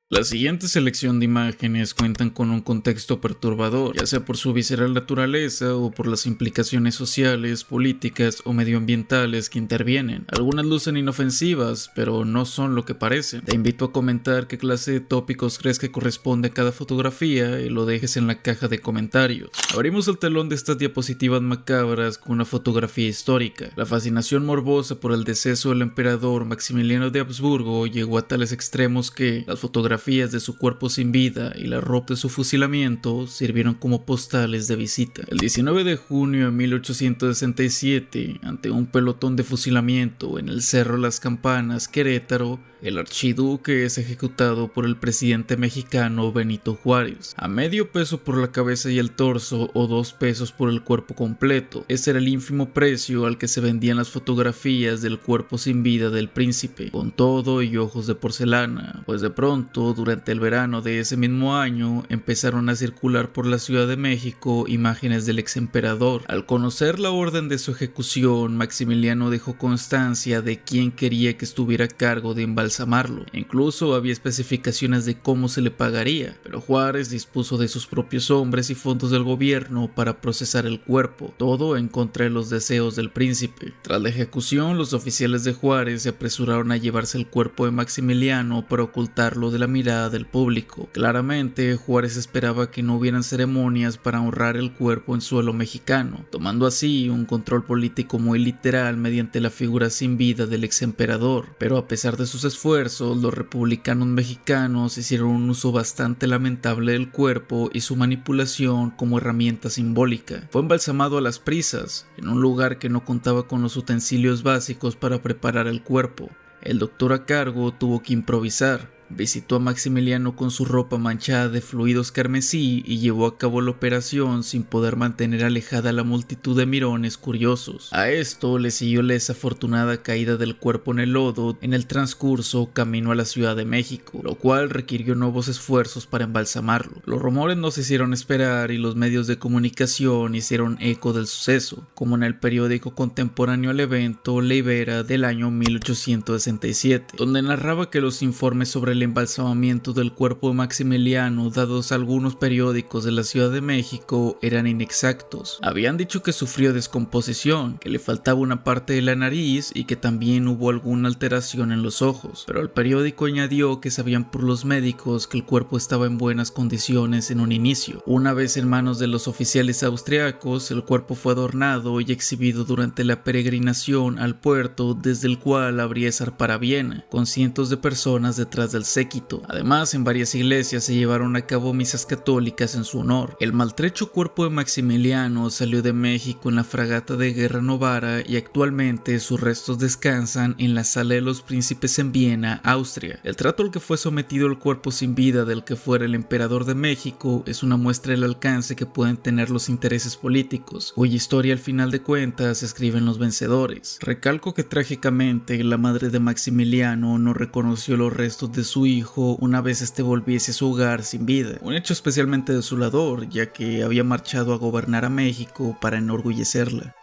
La siguiente selección de imágenes cuentan con un contexto perturbador, ya sea por su visceral naturaleza o por las implicaciones sociales, políticas o medioambientales que intervienen. Algunas lucen inofensivas, pero no son lo que parecen. Te invito a comentar qué clase de tópicos crees que corresponde a cada fotografía y lo dejes en la caja de comentarios. Abrimos el telón de estas diapositivas macabras con una fotografía histórica. La fascinación morbosa por el deceso del emperador Maximiliano de Habsburgo llegó a tales extremos que las fotografías de su cuerpo sin vida y la ropa de su fusilamiento sirvieron como postales de visita. El 19 de junio de 1867, ante un pelotón de fusilamiento en el Cerro Las Campanas, Querétaro, el archiduque es ejecutado por el presidente mexicano Benito Juárez, a medio peso por la cabeza y el torso o 2 pesos por el cuerpo completo. Ese era el ínfimo precio al que se vendían las fotografías del cuerpo sin vida del príncipe, con todo y ojos de porcelana, pues de pronto, durante el verano de ese mismo año, empezaron a circular por la Ciudad de México imágenes del ex emperador. Al conocer la orden de su ejecución, Maximiliano dejó constancia de quién quería que estuviera a cargo de embalsamarlo. Incluso había especificaciones de cómo se le pagaría, pero Juárez dispuso de sus propios hombres y fondos del gobierno para procesar el cuerpo, todo en contra de los deseos del príncipe. Tras la ejecución, los oficiales de Juárez se apresuraron a llevarse el cuerpo de Maximiliano para ocultarlo de la mirada del público. Claramente, Juárez esperaba que no hubieran ceremonias para honrar el cuerpo en suelo mexicano, tomando así un control político muy literal mediante la figura sin vida del ex emperador. Pero a pesar de sus esfuerzos, los republicanos mexicanos hicieron un uso bastante lamentable del cuerpo y su manipulación como herramienta simbólica. Fue embalsamado a las prisas, en un lugar que no contaba con los utensilios básicos para preparar el cuerpo. El doctor a cargo tuvo que improvisar. Visitó a Maximiliano con su ropa manchada de fluidos carmesí y llevó a cabo la operación sin poder mantener alejada a la multitud de mirones curiosos. A esto le siguió la desafortunada caída del cuerpo en el lodo en el transcurso camino a la Ciudad de México, lo cual requirió nuevos esfuerzos para embalsamarlo. Los rumores no se hicieron esperar y los medios de comunicación hicieron eco del suceso, como en el periódico contemporáneo al evento La Ibera del año 1867, donde narraba que los informes sobre el embalsamamiento del cuerpo de Maximiliano dados a algunos periódicos de la Ciudad de México eran inexactos. Habían dicho que sufrió descomposición, que le faltaba una parte de la nariz y que también hubo alguna alteración en los ojos, pero el periódico añadió que sabían por los médicos que el cuerpo estaba en buenas condiciones en un inicio. Una vez en manos de los oficiales austriacos, el cuerpo fue adornado y exhibido durante la peregrinación al puerto desde el cual habría zarpar a Viena, con cientos de personas detrás del séquito. Además, en varias iglesias se llevaron a cabo misas católicas en su honor. El maltrecho cuerpo de Maximiliano salió de México en la fragata de guerra Novara y actualmente sus restos descansan en la Sala de los Príncipes en Viena, Austria. El trato al que fue sometido el cuerpo sin vida del que fuera el emperador de México es una muestra del alcance que pueden tener los intereses políticos, cuya historia al final de cuentas escriben los vencedores. Recalco que trágicamente la madre de Maximiliano no reconoció los restos de su hijo una vez este volviese a su hogar sin vida, un hecho especialmente desolador, ya que había marchado a gobernar a México para enorgullecerla.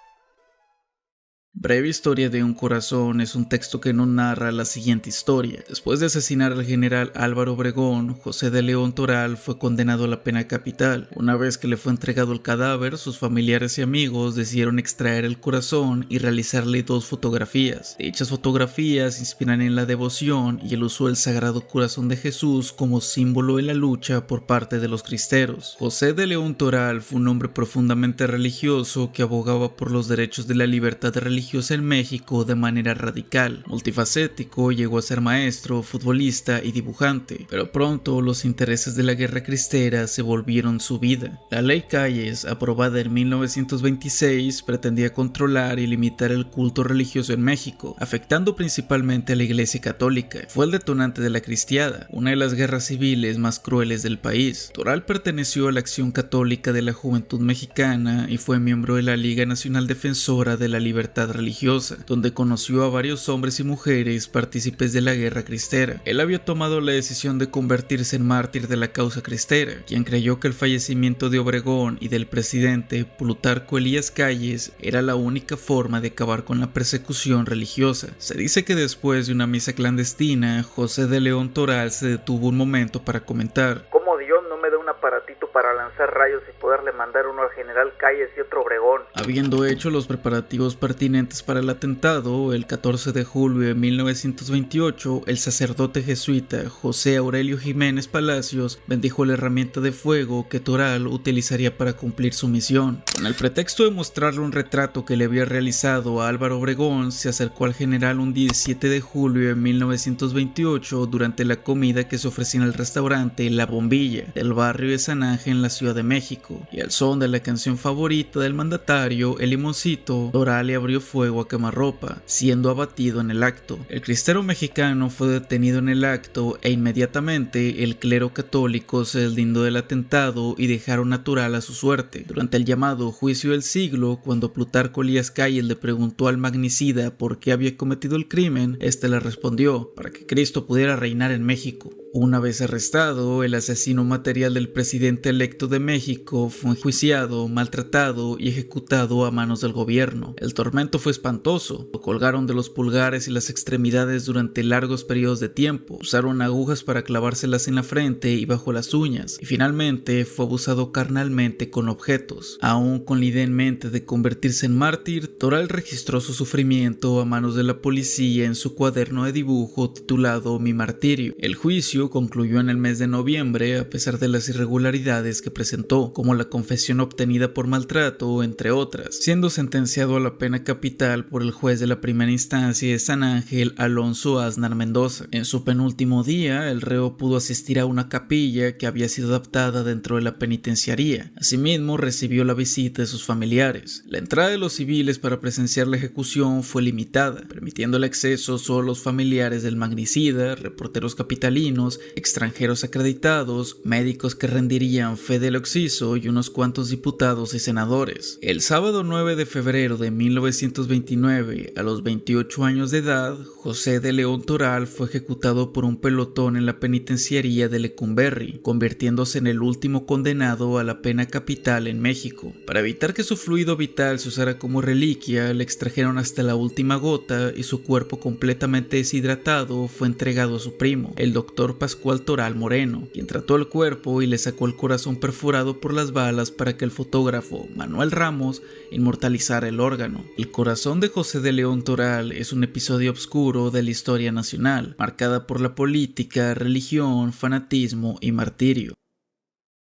Breve historia de un corazón es un texto que nos narra la siguiente historia. Después de asesinar al general Álvaro Obregón, José de León Toral fue condenado a la pena capital. Una vez que le fue entregado el cadáver, sus familiares y amigos decidieron extraer el corazón y realizarle 2 fotografías. Dichas fotografías inspiran en la devoción y el uso del Sagrado Corazón de Jesús como símbolo de la lucha por parte de los cristeros. José de León Toral fue un hombre profundamente religioso que abogaba por los derechos de la libertad religiosa en México de manera radical. Multifacético, llegó a ser maestro, futbolista y dibujante, pero pronto los intereses de la guerra cristera se volvieron su vida. La Ley Calles, aprobada en 1926, pretendía controlar y limitar el culto religioso en México, afectando principalmente a la Iglesia Católica. Fue el detonante de la Cristiada, una de las guerras civiles más crueles del país. Toral perteneció a la Acción Católica de la Juventud Mexicana y fue miembro de la Liga Nacional Defensora de la Libertad Religiosa religiosa, donde conoció a varios hombres y mujeres partícipes de la guerra cristera. Él había tomado la decisión de convertirse en mártir de la causa cristera, quien creyó que el fallecimiento de Obregón y del presidente Plutarco Elías Calles era la única forma de acabar con la persecución religiosa. Se dice que después de una misa clandestina, José de León Toral se detuvo un momento para comentar: ¿cómo Dios no me da un aparatito para lanzar rayos y poderle mandar uno al general Calles y otro Obregón? Habiendo hecho los preparativos pertinentes para el atentado, el 14 de julio de 1928, el sacerdote jesuita José Aurelio Jiménez Palacios bendijo la herramienta de fuego que Toral utilizaría para cumplir su misión. Con el pretexto de mostrarle un retrato que le había realizado a Álvaro Obregón, se acercó al general un 17 de julio de 1928 durante la comida que se ofrecía en el restaurante La Bombilla del barrio de San Ángel en la Ciudad de México, y al son de la canción favorita del mandatario, El Limoncito, Toral le abrió fuego a quemarropa, siendo abatido en el acto. El cristero mexicano fue detenido en el acto e inmediatamente el clero católico se deslindó del atentado y dejaron a Toral a su suerte. Durante el llamado juicio del siglo, cuando Plutarco Elías Calles le preguntó al magnicida por qué había cometido el crimen, este le respondió: para que Cristo pudiera reinar en México. Una vez arrestado, el asesino material del presidente electo de México fue enjuiciado, maltratado y ejecutado a manos del gobierno. El tormento fue espantoso. Lo colgaron de los pulgares y las extremidades durante largos periodos de tiempo. Usaron agujas para clavárselas en la frente y bajo las uñas. Y finalmente fue abusado carnalmente con objetos. Aún con la idea en mente de convertirse en mártir, Toral registró su sufrimiento a manos de la policía en su cuaderno de dibujo titulado Mi Martirio. El juicio concluyó en el mes de noviembre a pesar de las irregularidades que presentó, como la confesión obtenida por maltrato, entre otras, siendo sentenciado a la pena capital por el juez de la primera instancia de San Ángel, Alonso Aznar Mendoza. En su penúltimo día, el reo pudo asistir a una capilla que había sido adaptada dentro de la penitenciaría. Asimismo, recibió la visita de sus familiares. La entrada de los civiles para presenciar la ejecución fue limitada, permitiendo el acceso solo a los familiares del magnicida, reporteros capitalinos, extranjeros acreditados, médicos que rendirían fe del occiso y unos cuantos diputados y senadores. El sábado 9 de febrero de 1929, a los 28 años de edad, José de León Toral fue ejecutado por un pelotón en la penitenciaría de Lecumberri, convirtiéndose en el último condenado a la pena capital en México. Para evitar que su fluido vital se usara como reliquia, le extrajeron hasta la última gota y su cuerpo completamente deshidratado fue entregado a su primo, el doctor Pascual Toral Moreno, quien trató el cuerpo y le sacó el corazón perforado por las balas para que el fotógrafo Manuel Ramos inmortalizara el órgano. El corazón de José de León Toral es un episodio oscuro de la historia nacional, marcada por la política, religión, fanatismo y martirio.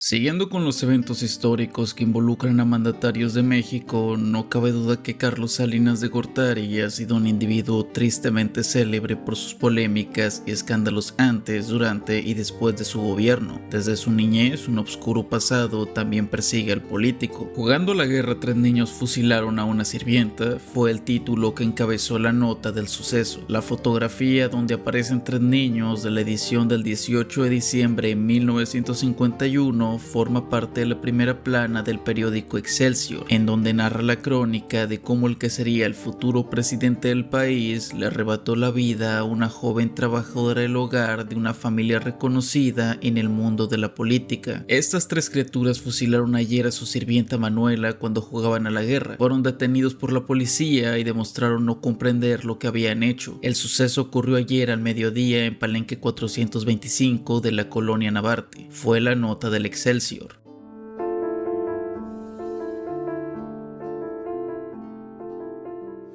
Siguiendo con los eventos históricos que involucran a mandatarios de México, no cabe duda que Carlos Salinas de Gortari ha sido un individuo tristemente célebre por sus polémicas y escándalos antes, durante y después de su gobierno. Desde su niñez, un oscuro pasado también persigue al político. Jugando la guerra, 3 niños fusilaron a una sirvienta, fue el título que encabezó la nota del suceso. La fotografía donde aparecen 3 niños de la edición del 18 de diciembre de 1951 forma parte de la primera plana del periódico Excelsior, en donde narra la crónica de cómo el que sería el futuro presidente del país le arrebató la vida a una joven trabajadora del hogar de una familia reconocida en el mundo de la política. Estas 3 criaturas fusilaron ayer a su sirvienta Manuela cuando jugaban a la guerra. Fueron detenidos por la policía y demostraron no comprender lo que habían hecho. El suceso ocurrió ayer al mediodía en Palenque 425 de la colonia Navarte. Fue la nota del Excelsior.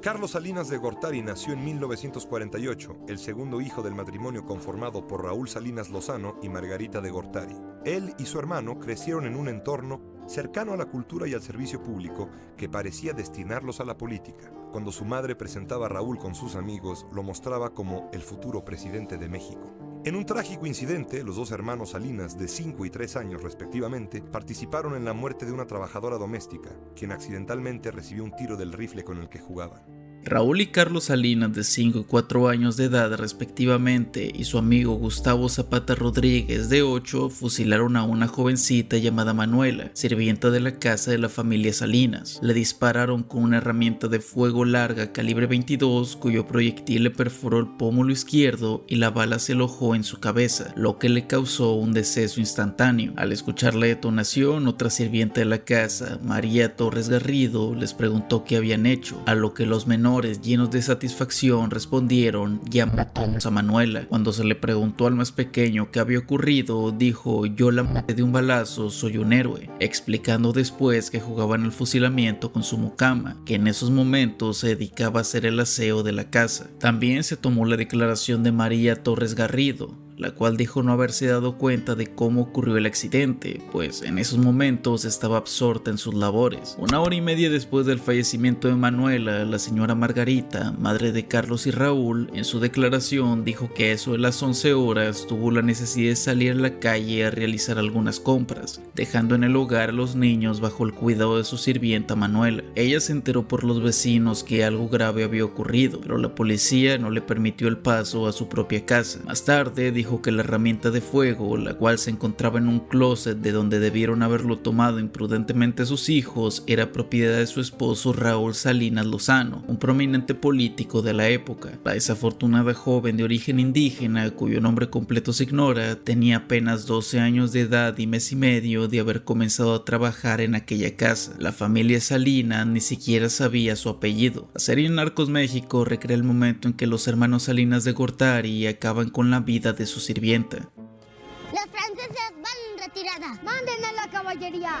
Carlos Salinas de Gortari nació en 1948, el segundo hijo del matrimonio conformado por Raúl Salinas Lozano y Margarita de Gortari. Él y su hermano crecieron en un entorno cercano a la cultura y al servicio público que parecía destinarlos a la política. Cuando su madre presentaba a Raúl con sus amigos, lo mostraba como el futuro presidente de México. En un trágico incidente, los 2 hermanos Salinas, de 5 y 3 años respectivamente, participaron en la muerte de una trabajadora doméstica, quien accidentalmente recibió un tiro del rifle con el que jugaban. Raúl y Carlos Salinas, de 5 y 4 años de edad respectivamente, y su amigo Gustavo Zapata Rodríguez, de 8, fusilaron a una jovencita llamada Manuela, sirvienta de la casa de la familia Salinas. Le dispararon con una herramienta de fuego larga calibre 22, cuyo proyectil le perforó el pómulo izquierdo y la bala se alojó en su cabeza, lo que le causó un deceso instantáneo. Al escuchar la detonación, otra sirvienta de la casa, María Torres Garrido, les preguntó qué habían hecho, a lo que los menores, llenos de satisfacción, respondieron: ya matamos a Manuela. Cuando se le preguntó al más pequeño qué había ocurrido, dijo: yo la maté de un balazo, soy un héroe, explicando después que jugaban al fusilamiento con su mucama, que en esos momentos se dedicaba a hacer el aseo de la casa. También se tomó la declaración de María Torres Garrido, la cual dijo no haberse dado cuenta de cómo ocurrió el accidente, pues en esos momentos estaba absorta en sus labores. 1 hora y media después del fallecimiento de Manuela, la señora Margarita, madre de Carlos y Raúl, en su declaración dijo que a eso de las 11 horas tuvo la necesidad de salir a la calle a realizar algunas compras, dejando en el hogar a los niños bajo el cuidado de su sirvienta Manuela. Ella se enteró por los vecinos que algo grave había ocurrido, pero la policía no le permitió el paso a su propia casa. Más tarde dijo que la herramienta de fuego, la cual se encontraba en un closet de donde debieron haberlo tomado imprudentemente sus hijos, era propiedad de su esposo Raúl Salinas Lozano, un prominente político de la época. La desafortunada joven de origen indígena, cuyo nombre completo se ignora, tenía apenas 12 años de edad y mes y medio de haber comenzado a trabajar en aquella casa. La familia Salinas ni siquiera sabía su apellido. La serie Narcos México recrea el momento en que los hermanos Salinas de Gortari acaban con la vida de su sirvienta. Los franceses van en retirada. Manden a la caballería.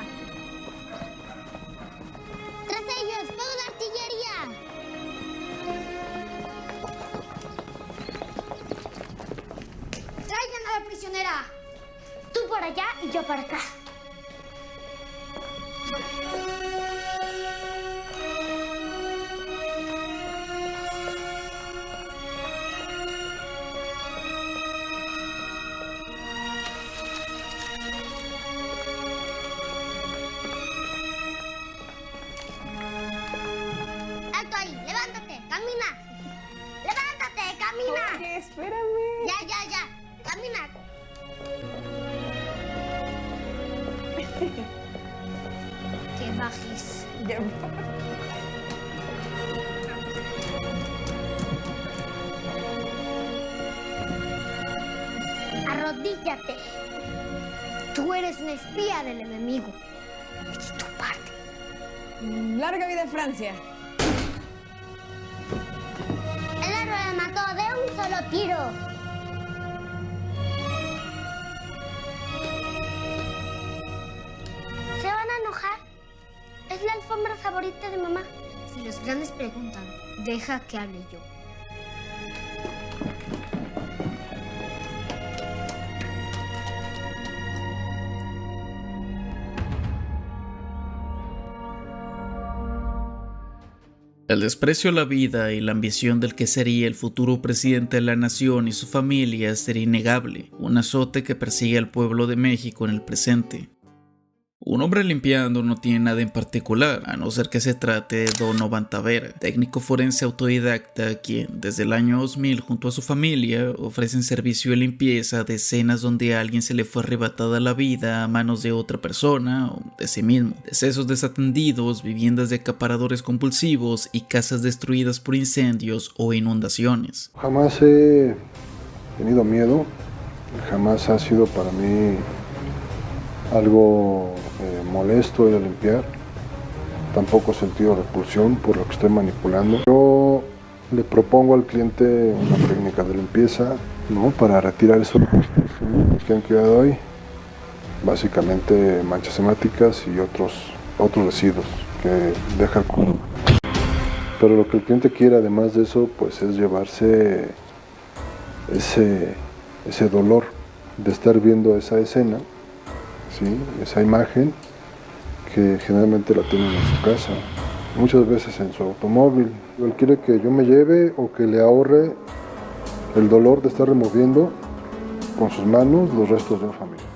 Tras ellos, fuego de artillería. Traigan a la prisionera. Tú por allá y yo por acá. Alto ahí, levántate, camina. Levántate, camina. Oye, espérame. Ya, camina. Que bajes. Ya. Arrodíllate. Tú eres un espía del enemigo. Y tu parte. Larga vida Francia. El héroe la mató de un solo tiro. ¿Se van a enojar? Es la alfombra favorita de mamá. Si los grandes preguntan, deja que hable yo. El desprecio a la vida y la ambición del que sería el futuro presidente de la nación y su familia sería innegable, un azote que persigue al pueblo de México en el presente. Un hombre limpiando no tiene nada en particular, a no ser que se trate de Donovan Tavera, técnico forense autodidacta, quien desde el año 2000 junto a su familia ofrecen servicio de limpieza de escenas donde a alguien se le fue arrebatada la vida a manos de otra persona o de sí mismo, decesos desatendidos, viviendas de acaparadores compulsivos y casas destruidas por incendios o inundaciones. Jamás he tenido miedo, jamás ha sido para mí algo molesto ir a limpiar, tampoco he sentido repulsión por lo que estoy manipulando. Yo le propongo al cliente una técnica de limpieza, ¿no?, para retirar esos que han quedado ahí, básicamente manchas hemáticas y otros residuos que deja el cuerpo. Pero lo que el cliente quiere además de eso, pues es llevarse ese dolor de estar viendo esa escena, ¿sí?, esa imagen que generalmente la tienen en su casa, muchas veces en su automóvil. Él quiere que yo me lleve o que le ahorre el dolor de estar removiendo con sus manos los restos de una familia.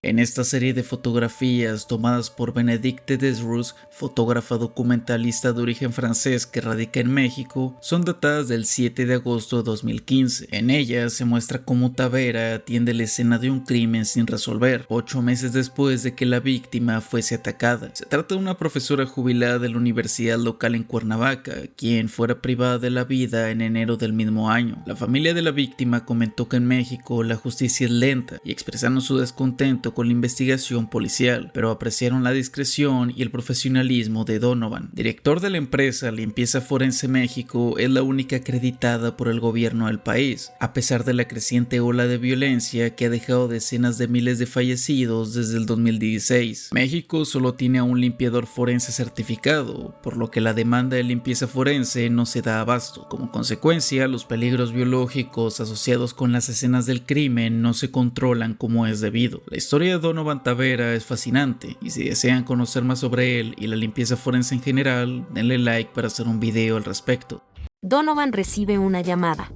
En esta serie de fotografías tomadas por Bénédicte Desrous, fotógrafa documentalista de origen francés que radica en México, son datadas del 7 de agosto de 2015. En ellas se muestra cómo Tavera atiende la escena de un crimen sin resolver, 8 meses después de que la víctima fuese atacada. Se trata de una profesora jubilada de la universidad local en Cuernavaca, quien fuera privada de la vida en enero del mismo año. La familia de la víctima comentó que en México la justicia es lenta y expresaron su descontento con la investigación policial, pero apreciaron la discreción y el profesionalismo de Donovan. Director de la empresa Limpieza Forense México, es la única acreditada por el gobierno del país, a pesar de la creciente ola de violencia que ha dejado decenas de miles de fallecidos desde el 2016. México solo tiene a un limpiador forense certificado, por lo que la demanda de limpieza forense no se da abasto. Como consecuencia, los peligros biológicos asociados con las escenas del crimen no se controlan como es debido. La historia de Donovan Tavera es fascinante, y si desean conocer más sobre él y la limpieza forense en general, denle like para hacer un video al respecto. Donovan recibe una llamada.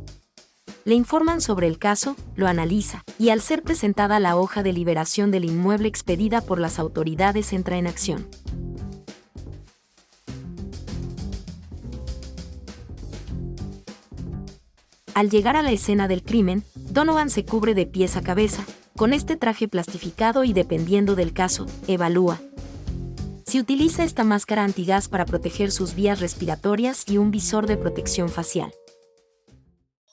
Le informan sobre el caso, lo analiza, y al ser presentada la hoja de liberación del inmueble expedida por las autoridades entra en acción. Al llegar a la escena del crimen, Donovan se cubre de pies a cabeza, con este traje plastificado y dependiendo del caso, evalúa. Se utiliza esta máscara antigás para proteger sus vías respiratorias y un visor de protección facial.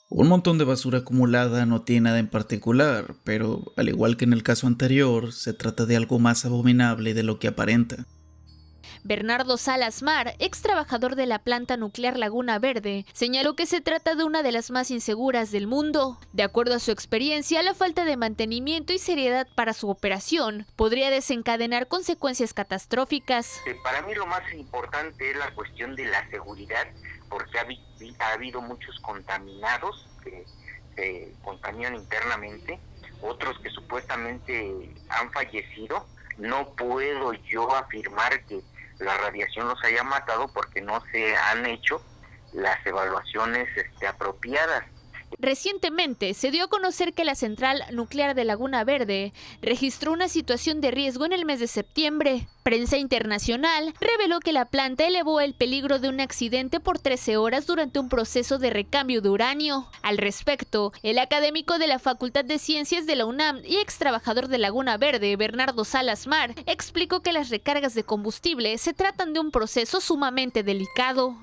Un montón de basura acumulada no tiene nada en particular, pero al igual que en el caso anterior, se trata de algo más abominable de lo que aparenta. Bernardo Salas Mar, ex trabajador de la planta nuclear Laguna Verde, señaló que se trata de una de las más inseguras del mundo. De acuerdo a su experiencia, la falta de mantenimiento y seriedad para su operación podría desencadenar consecuencias catastróficas. Para mí lo más importante es la cuestión de la seguridad, porque ha habido muchos contaminados que se contaminan internamente, otros que supuestamente han fallecido. No puedo yo afirmar que la radiación los haya matado porque no se han hecho las evaluaciones apropiadas. Recientemente se dio a conocer que la central nuclear de Laguna Verde registró una situación de riesgo en el mes de septiembre. Prensa internacional reveló que la planta elevó el peligro de un accidente por 13 horas durante un proceso de recambio de uranio. Al respecto, el académico de la Facultad de Ciencias de la UNAM y ex trabajador de Laguna Verde, Bernardo Salas Mar, explicó que las recargas de combustible se tratan de un proceso sumamente delicado.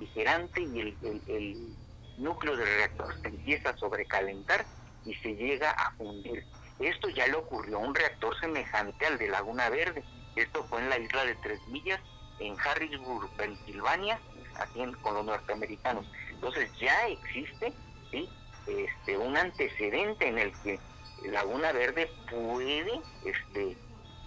El núcleo del reactor se empieza a sobrecalentar y se llega a fundir. Esto ya le ocurrió a un reactor semejante al de Laguna Verde. Esto fue en la isla de 3 Millas, en Harrisburg, Pensilvania, con los norteamericanos. Entonces ya existe, ¿sí?, un antecedente en el que Laguna Verde puede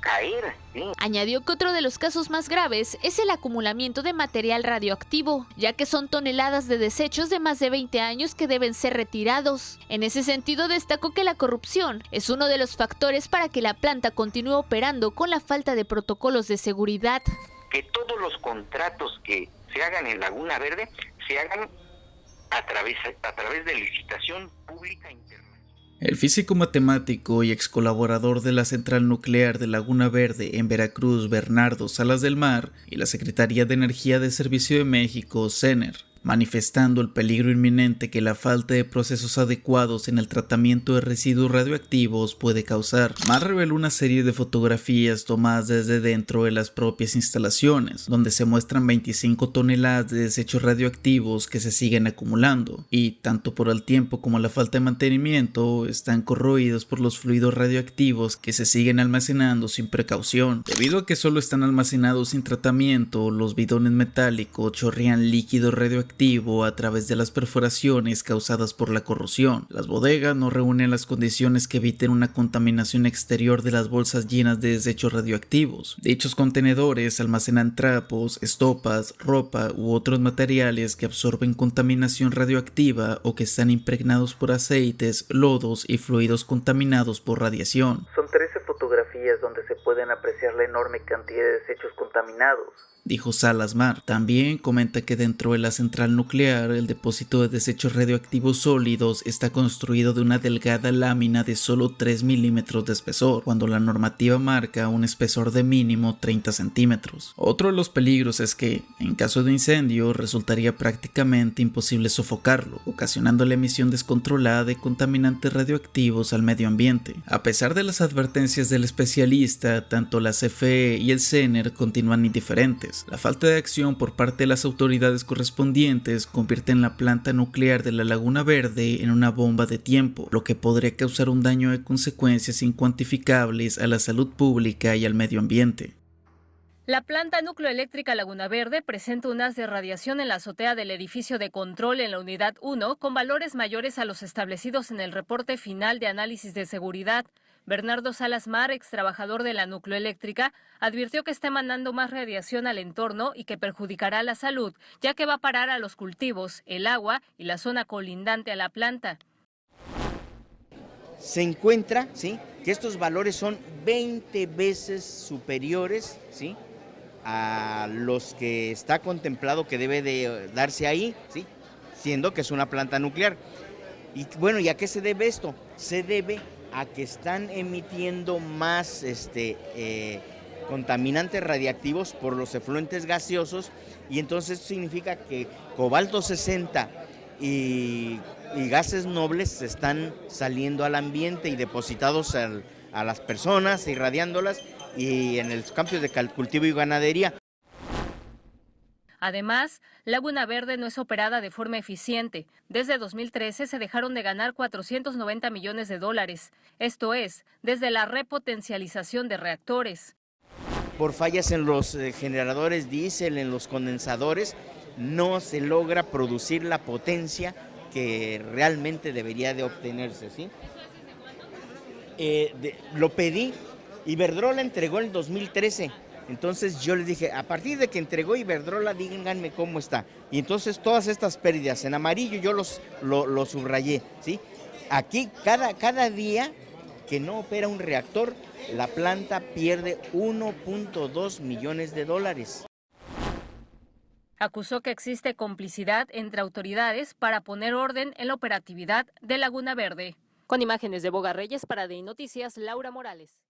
caer, ¿sí? Añadió que otro de los casos más graves es el acumulamiento de material radioactivo, ya que son toneladas de desechos de más de 20 años que deben ser retirados. En ese sentido, destacó que la corrupción es uno de los factores para que la planta continúe operando con la falta de protocolos de seguridad. Que todos los contratos que se hagan en Laguna Verde se hagan a través de licitación pública interna. El físico matemático y ex colaborador de la central nuclear de Laguna Verde en Veracruz, Bernardo Salas del Mar, y la Secretaría de Energía de Servicio de México, CENER, manifestando el peligro inminente que la falta de procesos adecuados en el tratamiento de residuos radioactivos puede causar. Mar reveló una serie de fotografías tomadas desde dentro de las propias instalaciones, donde se muestran 25 toneladas de desechos radioactivos que se siguen acumulando, y tanto por el tiempo como la falta de mantenimiento, están corroídos por los fluidos radioactivos que se siguen almacenando sin precaución. Debido a que solo están almacenados sin tratamiento, los bidones metálicos chorrean líquido radioactivo a través de las perforaciones causadas por la corrosión. Las bodegas no reúnen las condiciones que eviten una contaminación exterior de las bolsas llenas de desechos radioactivos. Dichos contenedores almacenan trapos, estopas, ropa u otros materiales que absorben contaminación radioactiva o que están impregnados por aceites, lodos y fluidos contaminados por radiación. Son 13 fotografías donde se pueden apreciar la enorme cantidad de desechos contaminados. dijo Salas-Mar. También comenta que dentro de la central nuclear, el depósito de desechos radioactivos sólidos está construido de una delgada lámina de solo 3 milímetros de espesor, cuando la normativa marca un espesor de mínimo 30 centímetros. Otro de los peligros es que, en caso de incendio, resultaría prácticamente imposible sofocarlo, ocasionando la emisión descontrolada de contaminantes radioactivos al medio ambiente. A pesar de las advertencias del especialista, tanto la CFE y el CENER continúan indiferentes. La falta de acción por parte de las autoridades correspondientes convierte en la planta nuclear de la Laguna Verde en una bomba de tiempo, lo que podría causar un daño de consecuencias incuantificables a la salud pública y al medio ambiente. La planta nucleoeléctrica Laguna Verde presenta un haz de radiación en la azotea del edificio de control en la unidad 1 con valores mayores a los establecidos en el reporte final de análisis de seguridad. Bernardo Salas-Mar, ex trabajador de la nucleoeléctrica, advirtió que está emanando más radiación al entorno y que perjudicará la salud, ya que va a parar a los cultivos, el agua y la zona colindante a la planta. Se encuentra, ¿sí?, que estos valores son 20 veces superiores, ¿sí?, a los que está contemplado que debe de darse ahí, ¿sí?, siendo que es una planta nuclear. Y bueno, ¿y a qué se debe esto? Se debe a que están emitiendo más contaminantes radiactivos por los efluentes gaseosos, y entonces esto significa que cobalto 60 y gases nobles están saliendo al ambiente y depositados a las personas, irradiándolas y en los campos de cultivo y ganadería. Además, Laguna Verde no es operada de forma eficiente. Desde 2013 se dejaron de ganar $490 millones. Esto es, desde la repotencialización de reactores. Por fallas en los generadores diésel, en los condensadores, no se logra producir la potencia que realmente debería de obtenerse, ¿sí? Lo pedí, Iberdrola entregó en 2013. Entonces yo les dije, a partir de que entregó Iberdrola, díganme cómo está. Y entonces todas estas pérdidas en amarillo yo lo subrayé, ¿sí? Aquí cada día que no opera un reactor, la planta pierde $1.2 millones. Acusó que existe complicidad entre autoridades para poner orden en la operatividad de Laguna Verde. Con imágenes de Boga Reyes para DI Noticias, Laura Morales.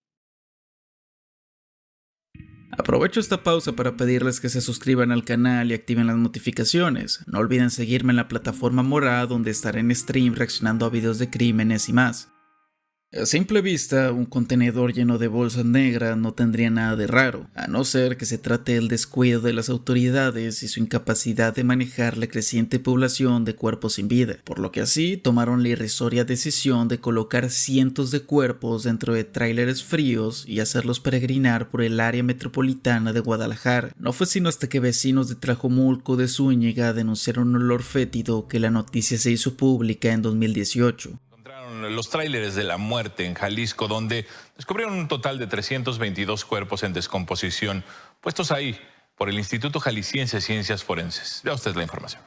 Aprovecho esta pausa para pedirles que se suscriban al canal y activen las notificaciones. No olviden seguirme en la plataforma morada, donde estaré en stream reaccionando a videos de crímenes y más. A simple vista, un contenedor lleno de bolsas negras no tendría nada de raro, a no ser que se trate del descuido de las autoridades y su incapacidad de manejar la creciente población de cuerpos sin vida, por lo que así tomaron la irrisoria decisión de colocar cientos de cuerpos dentro de tráileres fríos y hacerlos peregrinar por el área metropolitana de Guadalajara. No fue sino hasta que vecinos de Tlajomulco de Zúñiga denunciaron un olor fétido que la noticia se hizo pública en 2018. Los tráileres de la muerte en Jalisco, donde descubrieron un total de 322 cuerpos en descomposición, puestos ahí por el Instituto Jalisciense de Ciencias Forenses. Vea usted la información.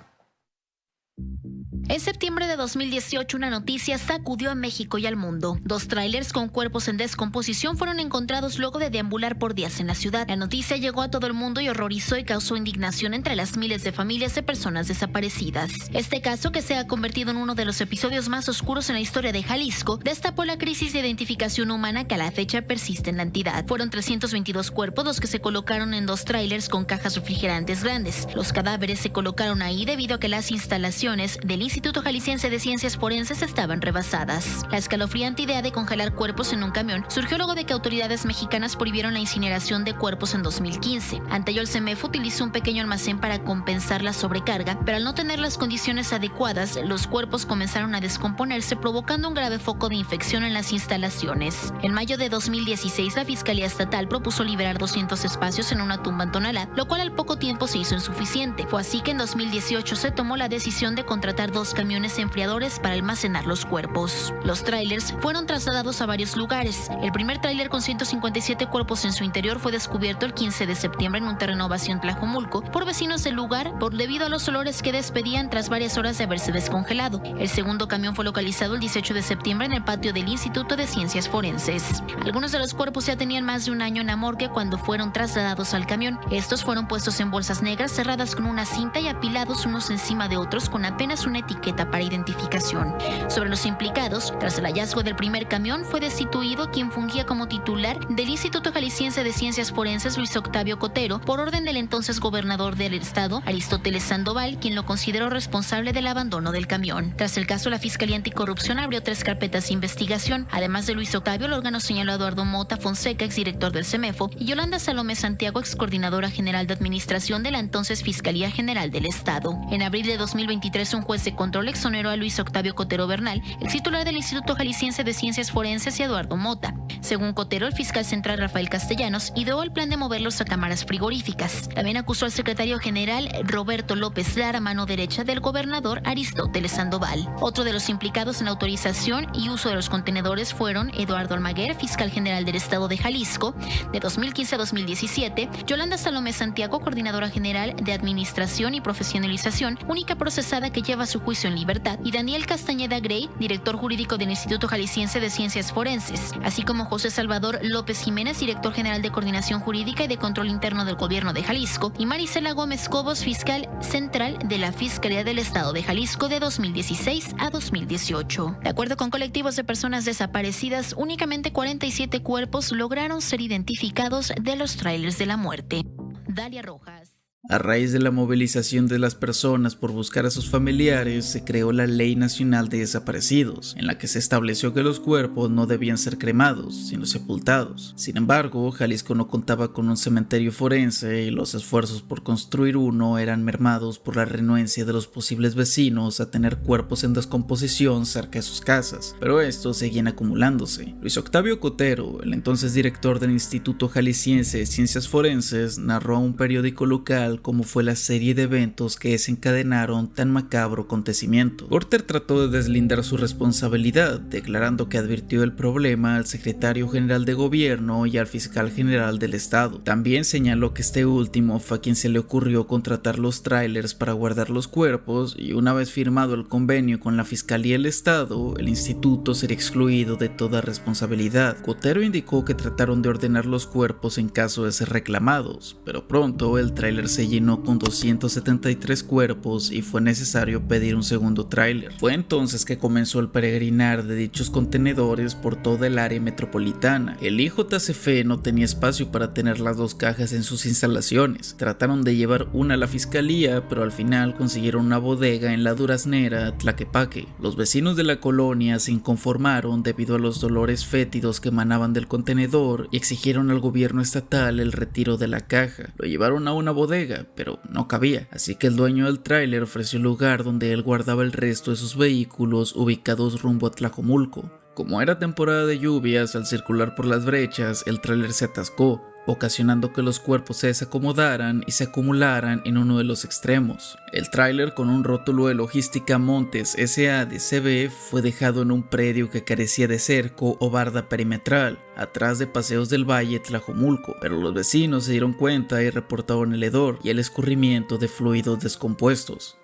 En septiembre de 2018, una noticia sacudió a México y al mundo. 2 tráilers con cuerpos en descomposición fueron encontrados luego de deambular por días en la ciudad. La noticia llegó a todo el mundo y horrorizó y causó indignación entre las miles de familias de personas desaparecidas. Este caso, que se ha convertido en uno de los episodios más oscuros en la historia de Jalisco, destapó la crisis de identificación humana que a la fecha persiste en la entidad. Fueron 322 cuerpos los que se colocaron en 2 tráilers con cajas refrigerantes grandes. Los cadáveres se colocaron ahí debido a que las instalaciones del Instituto Jalisciense de Ciencias Forenses estaban rebasadas. La escalofriante idea de congelar cuerpos en un camión surgió luego de que autoridades mexicanas prohibieron la incineración de cuerpos en 2015. Ante ello, el CEMEFO utilizó un pequeño almacén para compensar la sobrecarga, pero al no tener las condiciones adecuadas, los cuerpos comenzaron a descomponerse, provocando un grave foco de infección en las instalaciones. En mayo de 2016, la Fiscalía Estatal propuso liberar 200 espacios en una tumba en Tonalá, lo cual al poco tiempo se hizo insuficiente. Fue así que en 2018 se tomó la decisión de contratar 2 2 camiones enfriadores para almacenar los cuerpos. Los tráilers fueron trasladados a varios lugares. El primer tráiler con 157 cuerpos en su interior fue descubierto el 15 de septiembre en un terreno vacío en Tlajomulco por vecinos del lugar debido a los olores que despedían tras varias horas de haberse descongelado. El segundo camión fue localizado el 18 de septiembre en el patio del Instituto de Ciencias Forenses. Algunos de los cuerpos ya tenían más de un año en la morgue cuando fueron trasladados al camión. Estos fueron puestos en bolsas negras cerradas con una cinta y apilados unos encima de otros con apenas una etiqueta para identificación. Sobre los implicados, tras el hallazgo del primer camión, fue destituido quien fungía como titular del Instituto Jalisciense de Ciencias Forenses, Luis Octavio Cotero, por orden del entonces gobernador del estado, Aristóteles Sandoval, quien lo consideró responsable del abandono del camión. Tras el caso, la Fiscalía Anticorrupción abrió 3 carpetas de investigación. Además de Luis Octavio, el órgano señaló a Eduardo Mota Fonseca, exdirector del CEMEFO, y Yolanda Salomé Santiago, excoordinadora general de administración de la entonces Fiscalía General del Estado. En abril de 2023, un juez de control exoneró a Luis Octavio Cotero Bernal, ex titular del Instituto Jalisciense de Ciencias Forenses, y a Eduardo Mota. Según Cotero, el fiscal central Rafael Castellanos ideó el plan de moverlos a cámaras frigoríficas. También acusó al secretario general Roberto López Lara, mano derecha del gobernador Aristóteles Sandoval. Otro de los implicados en la autorización y uso de los contenedores fueron Eduardo Almaguer, fiscal general del estado de Jalisco, de 2015 a 2017, Yolanda Salomé Santiago, coordinadora general de Administración y Profesionalización, única procesada que lleva su juicio en libertad, y Daniel Castañeda Grey, director jurídico del Instituto Jalisciense de Ciencias Forenses, así como José Salvador López Jiménez, director general de Coordinación Jurídica y de Control Interno del Gobierno de Jalisco, y Marisela Gómez Cobos, fiscal central de la Fiscalía del Estado de Jalisco de 2016 a 2018. De acuerdo con colectivos de personas desaparecidas, únicamente 47 cuerpos lograron ser identificados de los tráilers de la muerte. Dalia Rojas. A raíz de la movilización de las personas por buscar a sus familiares, se creó la Ley Nacional de Desaparecidos, en la que se estableció que los cuerpos no debían ser cremados, sino sepultados. Sin embargo, Jalisco no contaba con un cementerio forense y los esfuerzos por construir uno eran mermados por la renuencia de los posibles vecinos a tener cuerpos en descomposición cerca de sus casas, pero estos seguían acumulándose. Luis Octavio Cotero, el entonces director del Instituto Jalisciense de Ciencias Forenses, narró a un periódico local cómo fue la serie de eventos que desencadenaron tan macabro acontecimiento. Porter trató de deslindar su responsabilidad, declarando que advirtió el problema al secretario general de gobierno y al fiscal general del estado. También señaló que este último fue a quien se le ocurrió contratar los trailers para guardar los cuerpos, y una vez firmado el convenio con la fiscalía del estado, el instituto sería excluido de toda responsabilidad. Cotero indicó que trataron de ordenar los cuerpos en caso de ser reclamados, pero pronto el tráiler se llenó con 273 cuerpos y fue necesario pedir un segundo tráiler. Fue entonces que comenzó el peregrinar de dichos contenedores por toda el área metropolitana. El IJCF no tenía espacio para tener las 2 cajas en sus instalaciones. Trataron de llevar una a la fiscalía, pero al final consiguieron una bodega en la Duraznera, Tlaquepaque. Los vecinos de la colonia se inconformaron debido a los dolores fétidos que emanaban del contenedor y exigieron al gobierno estatal el retiro de la caja. Lo llevaron a una bodega, pero no cabía, así que el dueño del tráiler ofreció el lugar donde él guardaba el resto de sus vehículos ubicados rumbo a Tlajomulco. Como era temporada de lluvias, al circular por las brechas, el tráiler se atascó, ocasionando que los cuerpos se desacomodaran y se acumularan en uno de los extremos. El tráiler, con un rótulo de Logística Montes S.A.D.C.B., fue dejado en un predio que carecía de cerco o barda perimetral, atrás de Paseos del Valle, Tlajomulco, pero los vecinos se dieron cuenta y reportaron el hedor y el escurrimiento de fluidos descompuestos.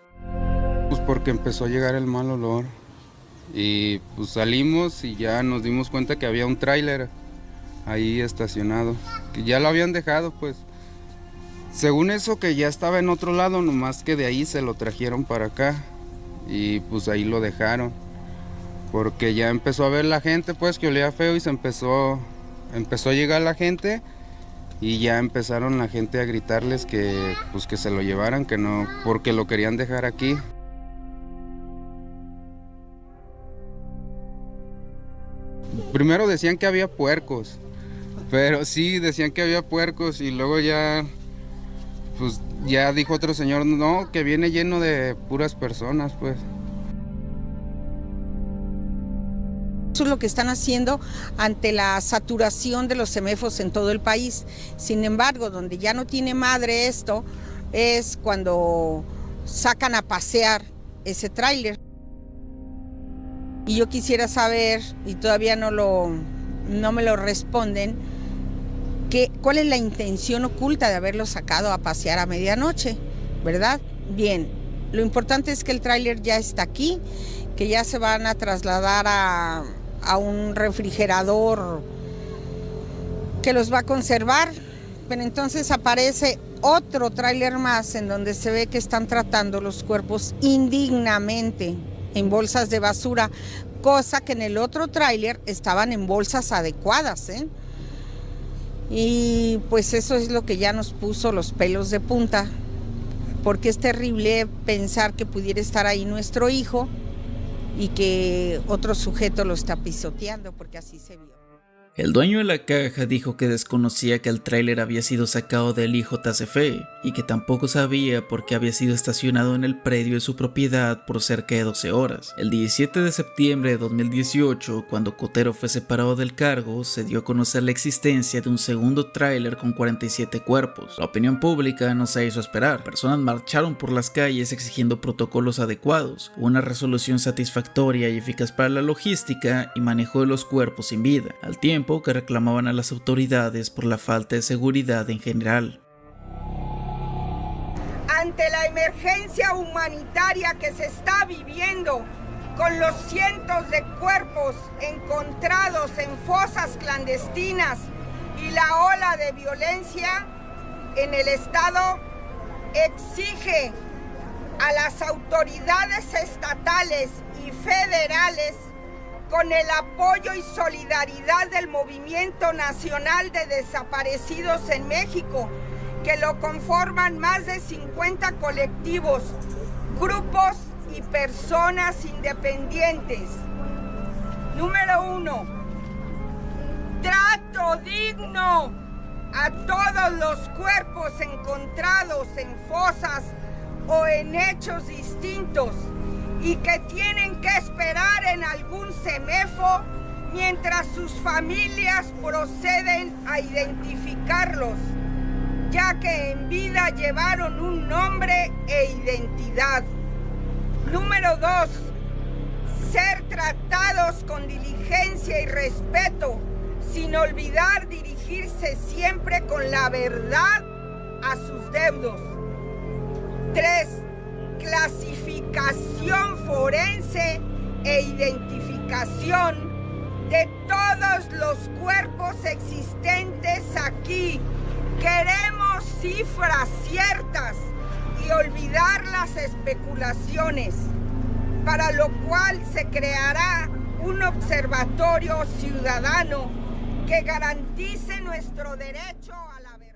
Pues porque empezó a llegar el mal olor y pues salimos y ya nos dimos cuenta que había un tráiler ahí estacionado, que ya lo habían dejado, pues según eso que ya estaba en otro lado, nomás que de ahí se lo trajeron para acá y pues ahí lo dejaron, porque ya empezó a ver la gente pues que olía feo y se empezó a llegar la gente y ya empezaron la gente a gritarles que pues que se lo llevaran, que no, porque lo querían dejar aquí. Primero decían que había puercos, pero sí, decían que había puercos y luego ya, pues ya dijo otro señor, no, que viene lleno de puras personas, pues. Eso es lo que están haciendo ante la saturación de los CEMEFOs en todo el país. Sin embargo, donde ya no tiene madre esto, es cuando sacan a pasear ese tráiler. Y yo quisiera saber, y todavía no me lo responden, ¿cuál es la intención oculta de haberlo sacado a pasear a medianoche? ¿Verdad? Bien, lo importante es que el tráiler ya está aquí, que ya se van a trasladar a un refrigerador que los va a conservar, pero entonces aparece otro tráiler más en donde se ve que están tratando los cuerpos indignamente en bolsas de basura, cosa que en el otro tráiler estaban en bolsas adecuadas, ¿eh? Y pues eso es lo que ya nos puso los pelos de punta, porque es terrible pensar que pudiera estar ahí nuestro hijo y que otro sujeto lo está pisoteando, porque así se vio. El dueño de la caja dijo que desconocía que el tráiler había sido sacado del IJCF y que tampoco sabía por qué había sido estacionado en el predio de su propiedad por cerca de 12 horas. El 17 de septiembre de 2018, cuando Cotero fue separado del cargo, se dio a conocer la existencia de un segundo tráiler con 47 cuerpos. La opinión pública no se hizo esperar. Personas marcharon por las calles exigiendo protocolos adecuados, una resolución satisfactoria y eficaz para la logística y manejo de los cuerpos sin vida, al tiempo que reclamaban a las autoridades por la falta de seguridad en general. Ante la emergencia humanitaria que se está viviendo, con los cientos de cuerpos encontrados en fosas clandestinas y la ola de violencia en el Estado, exige a las autoridades estatales y federales, con el apoyo y solidaridad del Movimiento Nacional de Desaparecidos en México, que lo conforman más de 50 colectivos, grupos y personas independientes. Número 1. Trato digno a todos los cuerpos encontrados en fosas o en hechos distintos y que tienen que esperar en algún CEMEFO mientras sus familias proceden a identificarlos, ya que en vida llevaron un nombre e identidad. Número 2. Ser tratados con diligencia y respeto, sin olvidar dirigirse siempre con la verdad a sus deudos. 3. Clasificación forense e identificación de todos los cuerpos existentes aquí. Queremos cifras ciertas y olvidar las especulaciones, para lo cual se creará un observatorio ciudadano que garantice nuestro derecho a la verdad.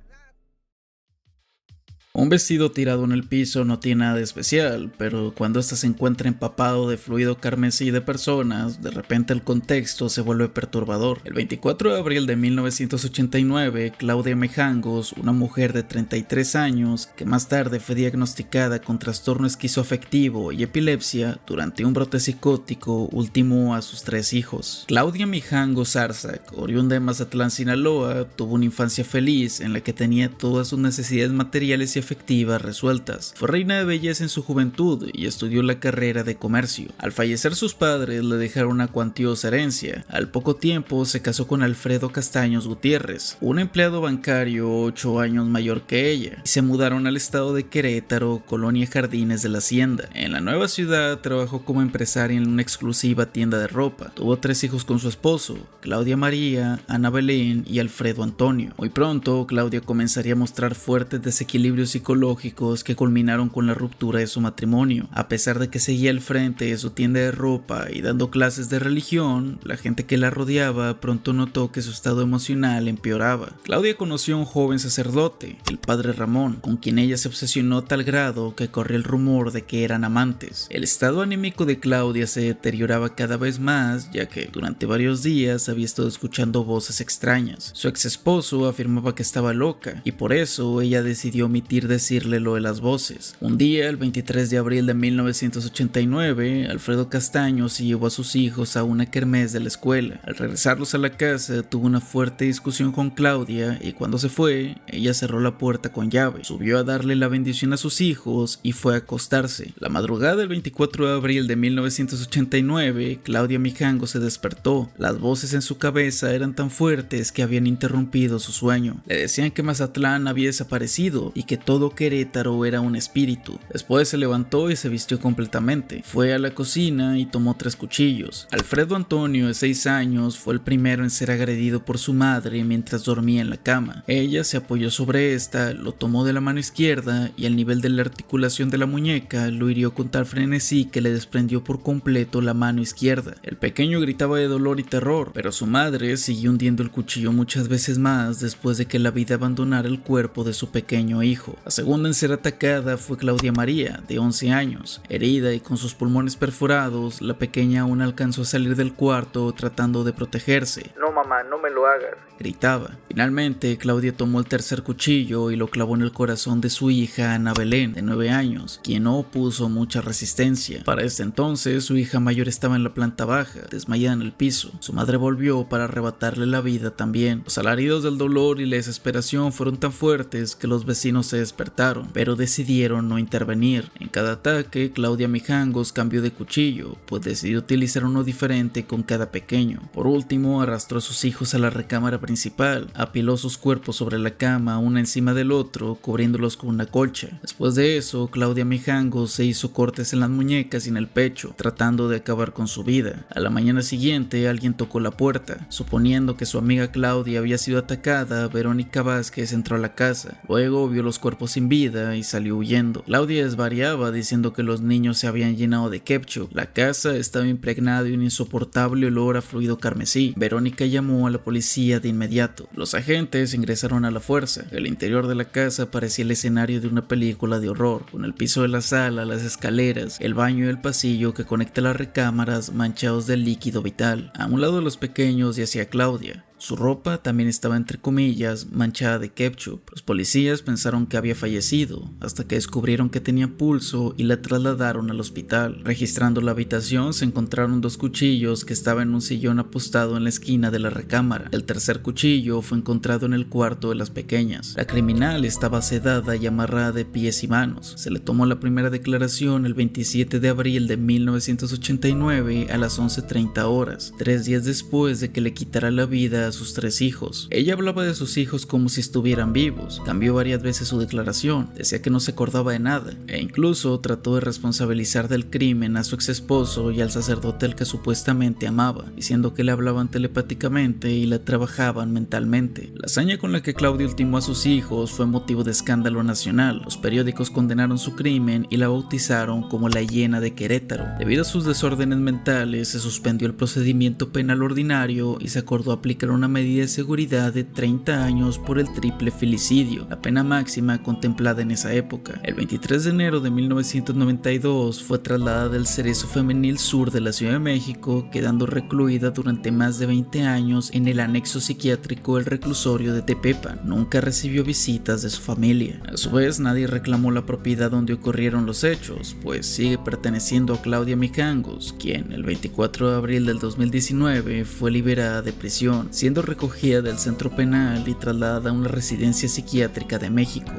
Un vestido tirado en el piso no tiene nada de especial, pero cuando éste se encuentra empapado de fluido carmesí de personas, de repente el contexto se vuelve perturbador. El 24 de abril de 1989, Claudia Mijangos, una mujer de 33 años, que más tarde fue diagnosticada con trastorno esquizoafectivo y epilepsia, durante un brote psicótico, ultimó a sus 3 hijos. Claudia Mijangos Arzac, oriunda de Mazatlán, Sinaloa, tuvo una infancia feliz en la que tenía todas sus necesidades materiales y efectivas resueltas. Fue reina de belleza en su juventud y estudió la carrera de comercio. Al fallecer sus padres le dejaron una cuantiosa herencia. Al poco tiempo se casó con Alfredo Castaños Gutiérrez, un empleado bancario 8 años mayor que ella, y se mudaron al estado de Querétaro, colonia Jardines de la Hacienda. En la nueva ciudad trabajó como empresaria en una exclusiva tienda de ropa. Tuvo 3 hijos con su esposo, Claudia María, Ana Belén y Alfredo Antonio. Muy pronto, Claudia comenzaría a mostrar fuertes desequilibrios psicológicos que culminaron con la ruptura de su matrimonio. A pesar de que seguía al frente de su tienda de ropa y dando clases de religión, la gente que la rodeaba pronto notó que su estado emocional empeoraba. Claudia conoció a un joven sacerdote, el padre Ramón, con quien ella se obsesionó a tal grado que corrió el rumor de que eran amantes. El estado anímico de Claudia se deterioraba cada vez más, ya que durante varios días había estado escuchando voces extrañas. Su ex esposo afirmaba que estaba loca y por eso ella decidió omitir oír decirle lo de las voces. Un día, el 23 de abril de 1989, Alfredo Castaño se llevó a sus hijos a una kermés de la escuela. Al regresarlos a la casa, tuvo una fuerte discusión con Claudia y cuando se fue, ella cerró la puerta con llave, subió a darle la bendición a sus hijos y fue a acostarse. La madrugada del 24 de abril de 1989, Claudia Mijango se despertó. Las voces en su cabeza eran tan fuertes que habían interrumpido su sueño. Le decían que Mazatlán había desaparecido y que todo Querétaro era un espíritu. Después se levantó y se vistió completamente. Fue a la cocina y tomó 3 cuchillos. Alfredo Antonio, de 6 años, fue el primero en ser agredido por su madre mientras dormía en la cama. Ella se apoyó sobre esta, lo tomó de la mano izquierda y al nivel de la articulación de la muñeca lo hirió con tal frenesí que le desprendió por completo la mano izquierda. El pequeño gritaba de dolor y terror, pero su madre siguió hundiendo el cuchillo muchas veces más después de que la vida abandonara el cuerpo de su pequeño hijo. La segunda en ser atacada fue Claudia María, de 11 años. Herida y con sus pulmones perforados, la pequeña aún alcanzó a salir del cuarto tratando de protegerse. No, mamá, no me lo hagas, gritaba. Finalmente, Claudia tomó el tercer cuchillo y lo clavó en el corazón de su hija Ana Belén, de 9 años, quien no opuso mucha resistencia. Para este entonces, su hija mayor estaba en la planta baja, desmayada en el piso. Su madre volvió para arrebatarle la vida también. Los alaridos del dolor y la desesperación fueron tan fuertes que los vecinos se despertaron, pero decidieron no intervenir. En cada ataque, Claudia Mijangos cambió de cuchillo, pues decidió utilizar uno diferente con cada pequeño. Por último, arrastró a sus hijos a la recámara principal, apiló sus cuerpos sobre la cama uno encima del otro, cubriéndolos con una colcha. Después de eso, Claudia Mijangos se hizo cortes en las muñecas y en el pecho, tratando de acabar con su vida. A la mañana siguiente, alguien tocó la puerta. Suponiendo que su amiga Claudia había sido atacada, Verónica Vázquez entró a la casa. Luego vio los cuerpos sin vida y salió huyendo. Claudia desvariaba diciendo que los niños se habían llenado de ketchup. La casa estaba impregnada de un insoportable olor a fluido carmesí. Verónica llamó a la policía de inmediato. Los agentes ingresaron a la fuerza. El interior de la casa parecía el escenario de una película de horror, con el piso de la sala, las escaleras, el baño y el pasillo que conecta las recámaras manchados de líquido vital. A un lado de los pequeños yacía Claudia. Su ropa también estaba entre comillas manchada de ketchup. Los policías pensaron que había fallecido hasta que descubrieron que tenía pulso y la trasladaron al hospital. Registrando la habitación se encontraron 2 cuchillos que estaban en un sillón apostado en la esquina de la recámara. El tercer cuchillo fue encontrado en el cuarto de las pequeñas. La criminal estaba sedada y amarrada de pies y manos. Se le tomó la primera declaración el 27 de abril de 1989 a las 11:30 horas, 3 días después de que le quitara la vida a sus 3 hijos. Ella hablaba de sus hijos como si estuvieran vivos, cambió varias veces su declaración, decía que no se acordaba de nada, e incluso trató de responsabilizar del crimen a su ex esposo y al sacerdote al que supuestamente amaba, diciendo que le hablaban telepáticamente y la trabajaban mentalmente. La hazaña con la que Claudia ultimó a sus hijos fue motivo de escándalo nacional. Los periódicos condenaron su crimen y la bautizaron como la hiena de Querétaro. Debido a sus desórdenes mentales, se suspendió el procedimiento penal ordinario y se acordó aplicar una medida de seguridad de 30 años por el triple filicidio, la pena máxima contemplada en esa época. El 23 de enero de 1992 fue trasladada del Cerezo Femenil Sur de la Ciudad de México, quedando recluida durante más de 20 años en el anexo psiquiátrico del reclusorio de Tepepan. Nunca recibió visitas de su familia. A su vez, nadie reclamó la propiedad donde ocurrieron los hechos, pues sigue perteneciendo a Claudia Mijangos, quien el 24 de abril del 2019 fue liberada de prisión, siendo recogida del centro penal y trasladada a una residencia psiquiátrica de México.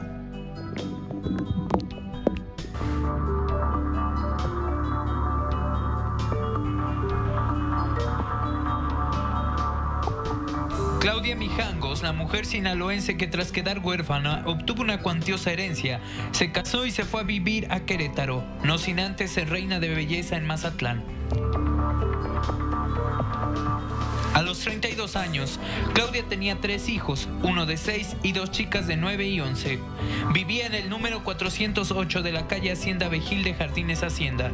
Claudia Mijangos, la mujer sinaloense que tras quedar huérfana obtuvo una cuantiosa herencia, se casó y se fue a vivir a Querétaro, no sin antes ser reina de belleza en Mazatlán. A los 32 años, Claudia tenía 3 hijos, uno de 6 y 2 chicas de 9 y 11. Vivía en el número 408 de la calle Hacienda Vejil de Jardines Hacienda.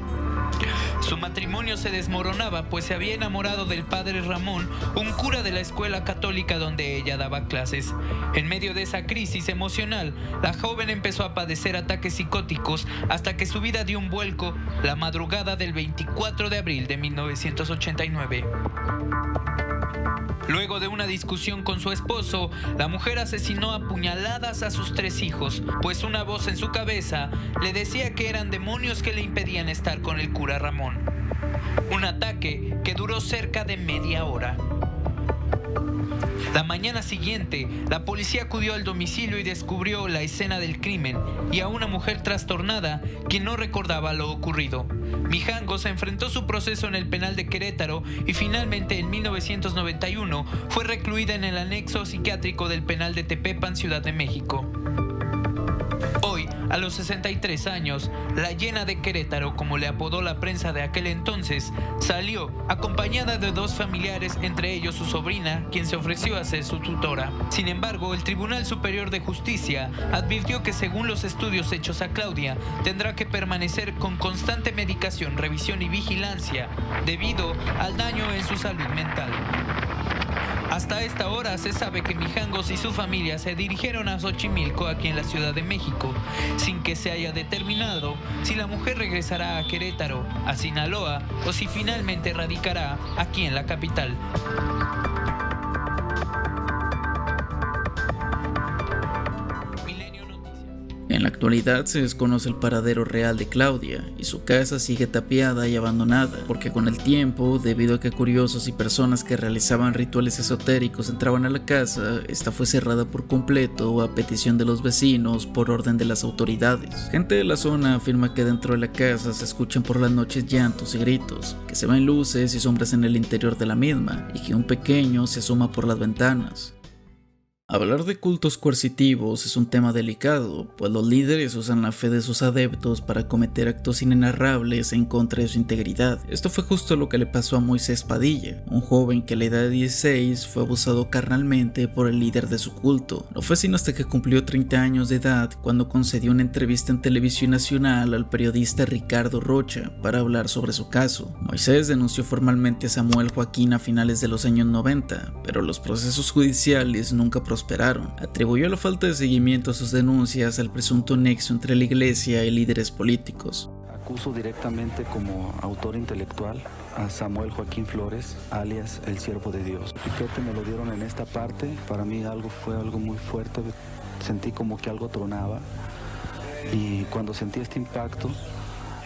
Su matrimonio se desmoronaba, pues se había enamorado del padre Ramón, un cura de la escuela católica donde ella daba clases. En medio de esa crisis emocional, la joven empezó a padecer ataques psicóticos hasta que su vida dio un vuelco la madrugada del 24 de abril de 1989. Luego de una discusión con su esposo, la mujer asesinó a puñaladas a sus 3 hijos, pues una voz en su cabeza le decía que eran demonios que le impedían estar con el cura Ramón. Un ataque que duró cerca de media hora. La mañana siguiente, la policía acudió al domicilio y descubrió la escena del crimen y a una mujer trastornada quien no recordaba lo ocurrido. Mijangos enfrentó su proceso en el penal de Querétaro y finalmente en 1991 fue recluida en el anexo psiquiátrico del penal de Tepepan, Ciudad de México. Hoy, a los 63 años, la Llena de Querétaro, como le apodó la prensa de aquel entonces, salió acompañada de 2 familiares, entre ellos su sobrina, quien se ofreció a ser su tutora. Sin embargo, el Tribunal Superior de Justicia advirtió que según los estudios hechos a Claudia, tendrá que permanecer con constante medicación, revisión y vigilancia debido al daño en su salud mental. Hasta esta hora se sabe que Mijangos y su familia se dirigieron a Xochimilco, aquí en la Ciudad de México, sin que se haya determinado si la mujer regresará a Querétaro, a Sinaloa o si finalmente radicará aquí en la capital. En la actualidad se desconoce el paradero real de Claudia y su casa sigue tapiada y abandonada, porque con el tiempo, debido a que curiosos y personas que realizaban rituales esotéricos entraban a la casa, esta fue cerrada por completo a petición de los vecinos por orden de las autoridades. Gente de la zona afirma que dentro de la casa se escuchan por las noches llantos y gritos, que se ven luces y sombras en el interior de la misma y que un pequeño se asoma por las ventanas. Hablar de cultos coercitivos es un tema delicado, pues los líderes usan la fe de sus adeptos para cometer actos inenarrables en contra de su integridad. Esto fue justo lo que le pasó a Moisés Padilla, un joven que a la edad de 16 fue abusado carnalmente por el líder de su culto. No fue sino hasta que cumplió 30 años de edad cuando concedió una entrevista en Televisión Nacional al periodista Ricardo Rocha para hablar sobre su caso. Moisés denunció formalmente a Samuel Joaquín a finales de los años 90, pero los procesos judiciales nunca prosperaron. Atribuyó la falta de seguimiento a sus denuncias al presunto nexo entre la iglesia y líderes políticos. Acuso directamente como autor intelectual a Samuel Joaquín Flores, alias el Siervo de Dios. El piquete me lo dieron en esta parte, para mí fue algo muy fuerte, sentí como que algo tronaba y cuando sentí este impacto,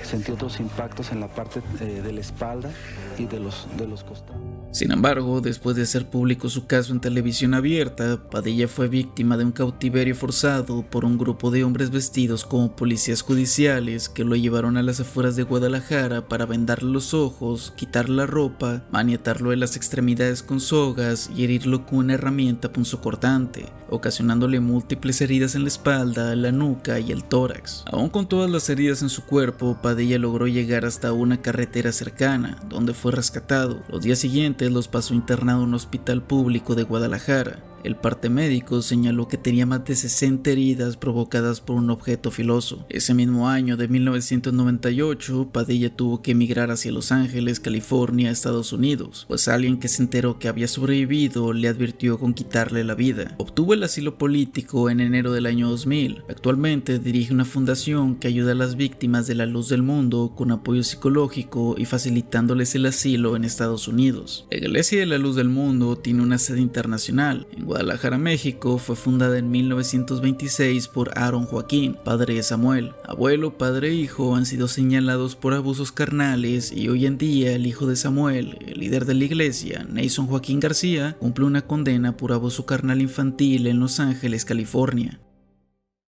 sentí otros impactos en la parte de la espalda y de los costados. Sin embargo, después de hacer público su caso en televisión abierta, Padilla fue víctima de un cautiverio forzado por un grupo de hombres vestidos como policías judiciales que lo llevaron a las afueras de Guadalajara para vendarle los ojos, quitarle la ropa, maniatarlo de las extremidades con sogas y herirlo con una herramienta punzocortante, ocasionándole múltiples heridas en la espalda, la nuca y el tórax. Aún con todas las heridas en su cuerpo, Padilla logró llegar hasta una carretera cercana, donde fue rescatado. Los días siguientes los pasó internado en un hospital público de Guadalajara. El parte médico señaló que tenía más de 60 heridas provocadas por un objeto filoso. Ese mismo año de 1998, Padilla tuvo que emigrar hacia Los Ángeles, California, Estados Unidos, pues alguien que se enteró que había sobrevivido le advirtió con quitarle la vida. Obtuvo el asilo político en enero del año 2000. Actualmente dirige una fundación que ayuda a las víctimas de la luz del mundo con apoyo psicológico y facilitándoles el asilo en Estados Unidos. La Iglesia de la Luz del Mundo tiene una sede internacional. En Guadalajara, México, fue fundada en 1926 por Aaron Joaquín, padre de Samuel. Abuelo, padre e hijo han sido señalados por abusos carnales y hoy en día el hijo de Samuel, el líder de la iglesia, Nason Joaquín García, cumple una condena por abuso carnal infantil en Los Ángeles, California.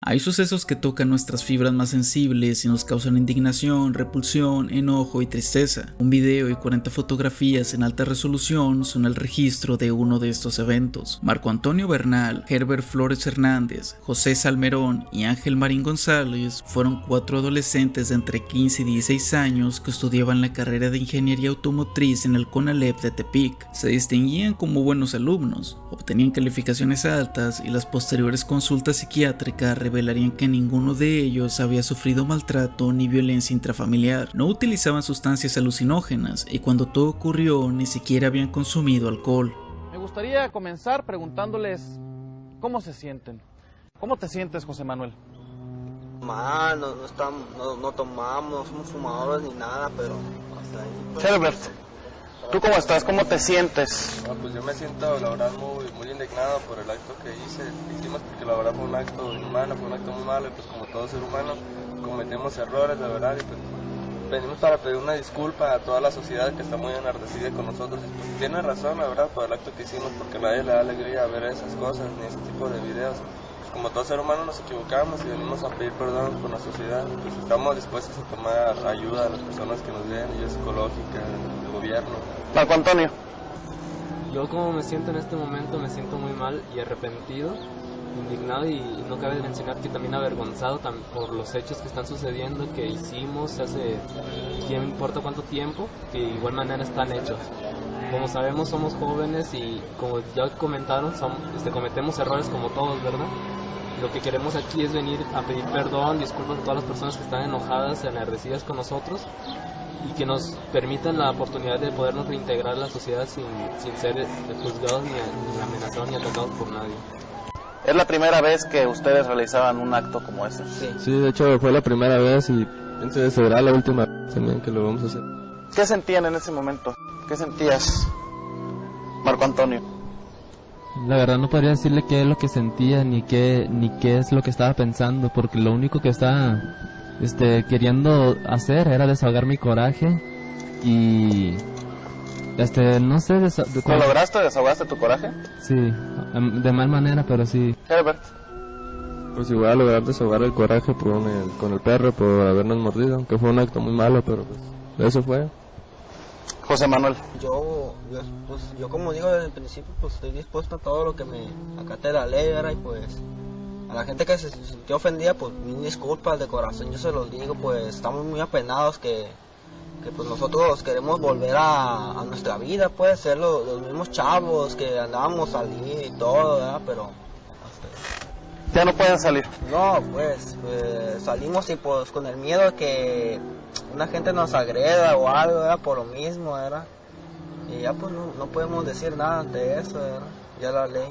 Hay sucesos que tocan nuestras fibras más sensibles y nos causan indignación, repulsión, enojo y tristeza. Un video y 40 fotografías en alta resolución son el registro de uno de estos eventos. Marco Antonio Bernal, Herbert Flores Hernández, José Salmerón y Ángel Marín González fueron 4 adolescentes de entre 15 y 16 años que estudiaban la carrera de Ingeniería Automotriz en el CONALEP de Tepic. Se distinguían como buenos alumnos, obtenían calificaciones altas y las posteriores consultas psiquiátricas revelarían que ninguno de ellos había sufrido maltrato ni violencia intrafamiliar. No utilizaban sustancias alucinógenas y cuando todo ocurrió ni siquiera habían consumido alcohol. Me gustaría comenzar preguntándoles cómo se sienten. ¿Cómo te sientes, José Manuel? Mal, no tomamos, no somos fumadores ni nada, pero hasta ahí. Pues, Herbert, ¿Tú cómo estás? ¿Cómo te sientes? No, pues yo me siento, la verdad, muy indignado por el acto que hicimos, porque la verdad fue un acto inhumano, fue un acto muy malo, y pues como todo ser humano cometemos errores, la verdad, y pues venimos para pedir una disculpa a toda la sociedad que está muy enardecida con nosotros. Y pues tiene razón, la verdad, por el acto que hicimos, porque a nadie le da alegría ver esas cosas, ni ese tipo de videos. Pues como todo ser humano nos equivocamos y venimos a pedir perdón con la sociedad. Pues estamos dispuestos a tomar ayuda a las personas que nos den, ayuda psicológica, del gobierno. Marco Antonio. Yo como me siento en este momento, me siento muy mal y arrepentido, indignado y no cabe mencionar que también avergonzado por los hechos que están sucediendo, que hicimos hace quién importa cuánto tiempo, que de igual manera están hechos. Como sabemos somos jóvenes y como ya comentaron, cometemos errores como todos, ¿verdad? Lo que queremos aquí es venir a pedir perdón, disculpas a todas las personas que están enojadas, enardecidas con nosotros, y que nos permitan la oportunidad de podernos reintegrar a la sociedad sin ser juzgados ni amenazados ni atacados por nadie. ¿Es la primera vez que ustedes realizaban un acto como ese? Sí, de hecho fue la primera vez y pienso que será la última vez también que lo vamos a hacer. ¿Qué sentían en ese momento? ¿Qué sentías, Marco Antonio? La verdad no podría decirle qué es lo que sentía ni qué es lo que estaba pensando, porque lo único que estaba queriendo hacer era desahogar mi coraje y no sé... ¿Lo lograste? ¿Desahogaste tu coraje? Sí, de mal manera, pero sí. Herbert. Pues igual lograr desahogar el coraje con el perro por habernos mordido, aunque fue un acto muy malo, pero pues eso fue. José Manuel. Yo como digo desde el principio, pues estoy dispuesto a todo lo que me acate la ley, ¿verdad? Y pues a la gente que se sintió ofendida, pues mil disculpas de corazón, yo se los digo, pues estamos muy apenados que pues nosotros queremos volver a nuestra vida, pues ser los mismos chavos que andábamos salir y todo, ¿verdad? Pero ya no pueden salir. No, pues salimos y pues con el miedo de que una gente nos agreda o algo, ¿verdad? Por lo mismo, ¿verdad? Y ya pues no podemos decir nada ante eso, ¿verdad? Ya la ley.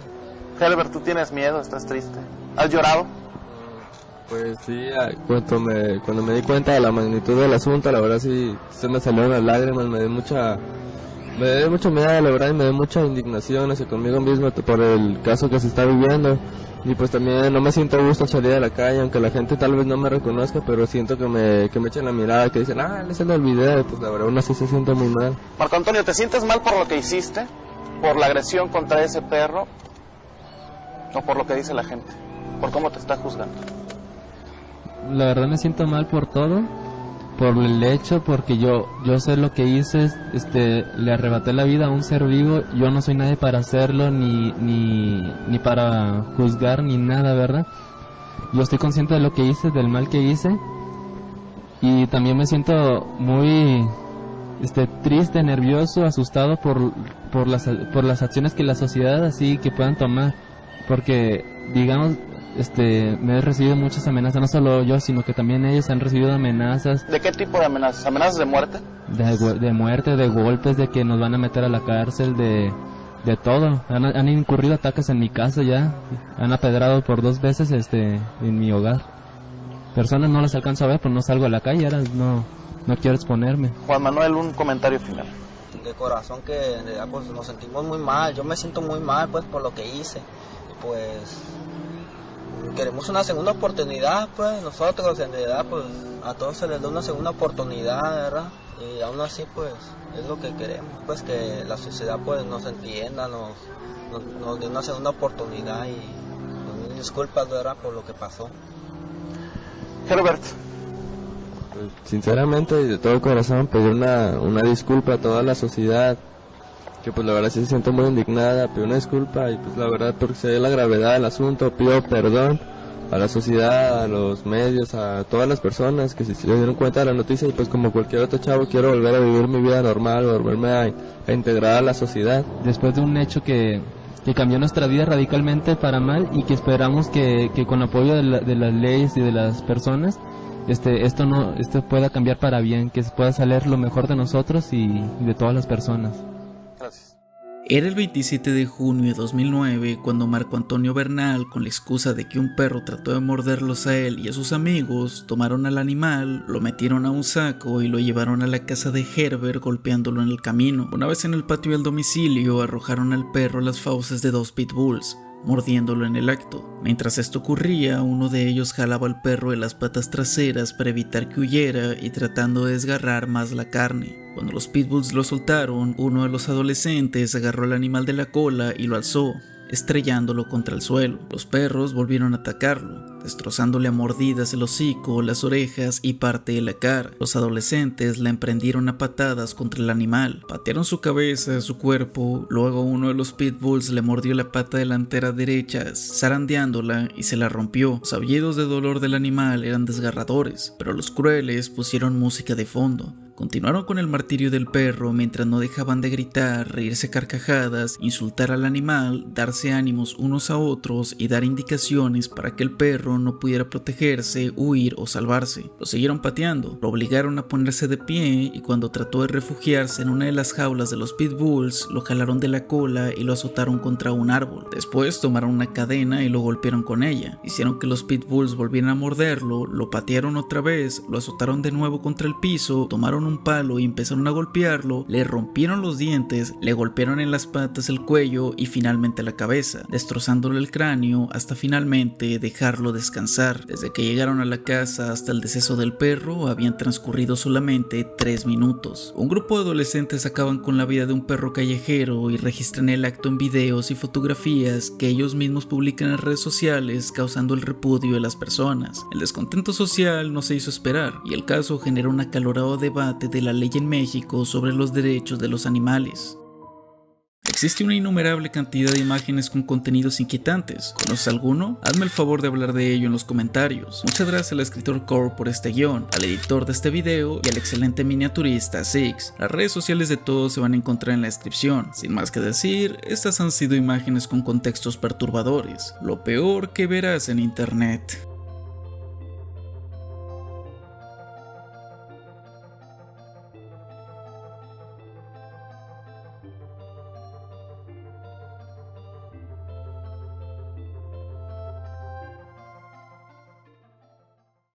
Helbert, ¿tú tienes miedo? ¿Estás triste? ¿Has llorado? Pues sí, cuando me di cuenta de la magnitud del asunto, la verdad sí se me salieron las lágrimas, me dio mucho miedo, la verdad, y me dio mucha indignación hacia conmigo mismo por el caso que se está viviendo. Y pues también no me siento a gusto salir a la calle, aunque la gente tal vez no me reconozca, pero siento que me echan la mirada, que dicen, él se lo olvidé, pues la verdad aún así se siente muy mal. Marco Antonio, ¿te sientes mal por lo que hiciste? ¿Por la agresión contra ese perro? ¿O por lo que dice la gente? ¿Por cómo te está juzgando? La verdad me siento mal por todo, por el hecho, porque yo sé lo que hice, le arrebaté la vida a un ser vivo, yo no soy nadie para hacerlo, ni para juzgar, ni nada, ¿verdad? Yo estoy consciente de lo que hice, del mal que hice, y también me siento muy triste, nervioso, asustado por las acciones que la sociedad así que puedan tomar, porque digamos... me he recibido muchas amenazas, no solo yo, sino que también ellos han recibido amenazas. ¿De qué tipo de amenazas? ¿Amenazas de muerte? De muerte, de golpes, de que nos van a meter a la cárcel, de todo. Han incurrido ataques en mi casa ya, han apedrado por 2 veces en mi hogar. Personas no las alcanzo a ver, pues no salgo a la calle, ahora no quiero exponerme. Juan Manuel, un comentario final. De corazón que pues nos sentimos muy mal, yo me siento muy mal pues por lo que hice, pues... Queremos una segunda oportunidad, pues nosotros en realidad pues a todos se les da una segunda oportunidad, ¿verdad? Y aún así pues es lo que queremos, pues que la sociedad pues nos entienda, nos dé una segunda oportunidad y nos disculpas, ¿verdad? Por lo que pasó. Herbert. Pues, sinceramente y de todo corazón pedir una disculpa a toda la sociedad, que pues la verdad sí se siente muy indignada, pido una disculpa y pues la verdad porque se ve la gravedad del asunto, pido perdón a la sociedad, a los medios, a todas las personas que se dieron cuenta de la noticia y pues como cualquier otro chavo quiero volver a vivir mi vida normal, volverme a integrar a la sociedad. Después de un hecho que cambió nuestra vida radicalmente para mal y que esperamos que con apoyo de las leyes y de las personas esto pueda cambiar para bien, que pueda salir lo mejor de nosotros y de todas las personas. Gracias. Era el 27 de junio de 2009 cuando Marco Antonio Bernal, con la excusa de que un perro trató de morderlos a él y a sus amigos, tomaron al animal, lo metieron a un saco y lo llevaron a la casa de Herbert golpeándolo en el camino. Una vez en el patio del domicilio, arrojaron al perro las fauces de 2 pitbulls, mordiéndolo en el acto. Mientras esto ocurría, uno de ellos jalaba al perro de las patas traseras para evitar que huyera y tratando de desgarrar más la carne. Cuando los pitbulls lo soltaron, uno de los adolescentes agarró al animal de la cola y lo alzó, estrellándolo contra el suelo. Los perros volvieron a atacarlo, destrozándole a mordidas el hocico, las orejas y parte de la cara. Los adolescentes la emprendieron a patadas contra el animal, patearon su cabeza, su cuerpo, luego uno de los pitbulls le mordió la pata delantera derecha, zarandeándola y se la rompió. Los aullidos de dolor del animal eran desgarradores, pero los crueles pusieron música de fondo. Continuaron con el martirio del perro mientras no dejaban de gritar, reírse a carcajadas, insultar al animal, darse ánimos unos a otros y dar indicaciones para que el perro no pudiera protegerse, huir o salvarse. Lo siguieron pateando, lo obligaron a ponerse de pie y cuando trató de refugiarse en una de las jaulas de los pitbulls, lo jalaron de la cola y lo azotaron contra un árbol. Después tomaron una cadena y lo golpearon con ella. Hicieron que los pitbulls volvieran a morderlo, lo patearon otra vez, lo azotaron de nuevo contra el piso, tomaron un palo y empezaron a golpearlo, le rompieron los dientes, le golpearon en las patas, el cuello y finalmente la cabeza, destrozándole el cráneo hasta finalmente dejarlo descansar. Desde que llegaron a la casa hasta el deceso del perro habían transcurrido solamente 3 minutos. Un grupo de adolescentes acaban con la vida de un perro callejero y registran el acto en videos y fotografías que ellos mismos publican en redes sociales, causando el repudio de las personas. El descontento social no se hizo esperar y el caso generó un acalorado debate de la ley en México sobre los derechos de los animales. Existe una innumerable cantidad de imágenes con contenidos inquietantes. ¿Conoces alguno? Hazme el favor de hablar de ello en los comentarios. Muchas gracias al escritor Core por este guión, al editor de este video y al excelente miniaturista Six. Las redes sociales de todos se van a encontrar en la descripción. Sin más que decir, estas han sido imágenes con contextos perturbadores. Lo peor que verás en internet.